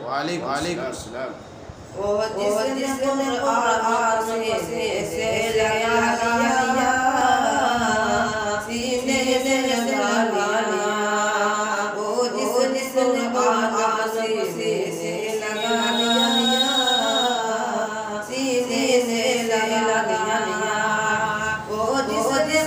वालेकुम अस्सलाम। वो जिसने कुरान से लगाया सीने से लगा लिया, वो जिसने कुरान से लगा लिया सीने से लगा लिया, वो जिसने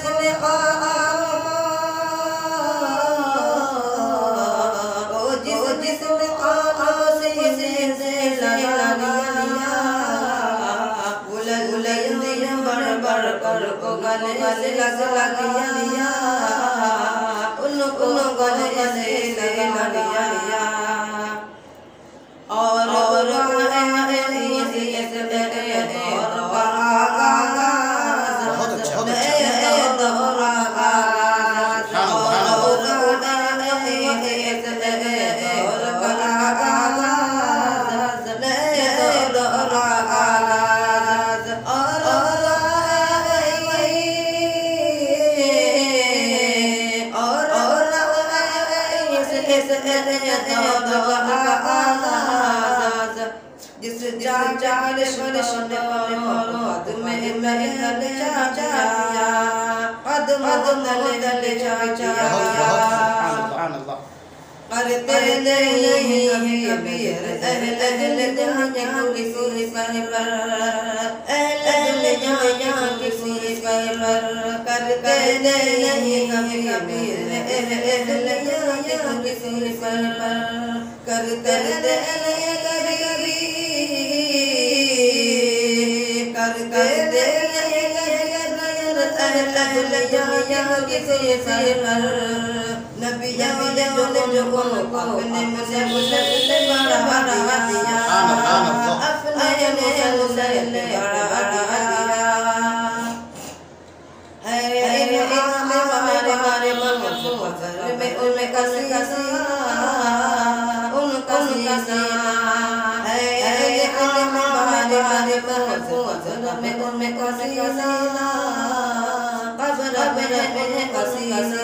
गले लगा लिया उनको गले से लगा लिया और जिस चाचार करते नहीं कबीर अहले जहाँ किसी पर किसी पर करते नहीं कबीर अहले जहाँ किसी पर करते किसी पर नबी जो अपने मुसल्ले बढ़ा दिया, अपने मुसल्ले बढ़ा दिया है हमारे मफसर में उनका सीना है हमारे मफसर में उनका सीना कब्र में कसीना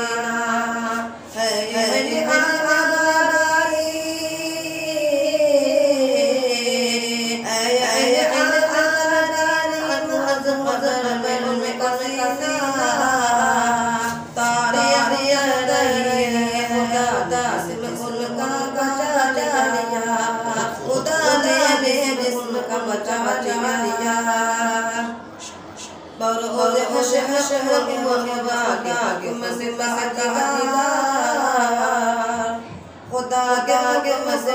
खुदा के आगे मसे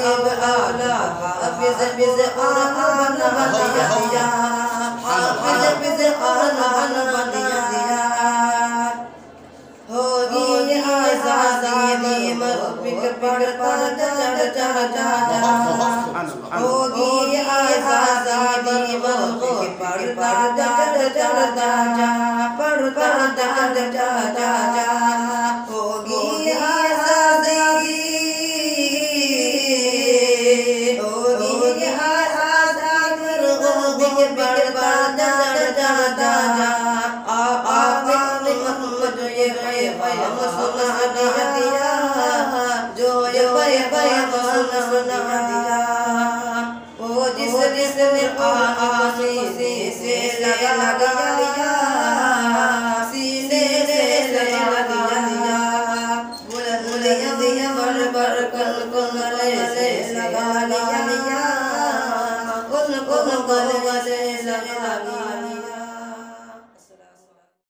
अब आला हाफिज बिज़ कुरान दिया हाफिज बिज़ कुरान दिया होगी आज़ादी मरपिक पढ़ता जा होगी आज़ादी मरपिक पढ़ता जा होगी आज़ादी जिसने से लगा लिया सीने से लगा लिया बुलंदियां बर कन से लगा लिया उनको गले से लगा लिया।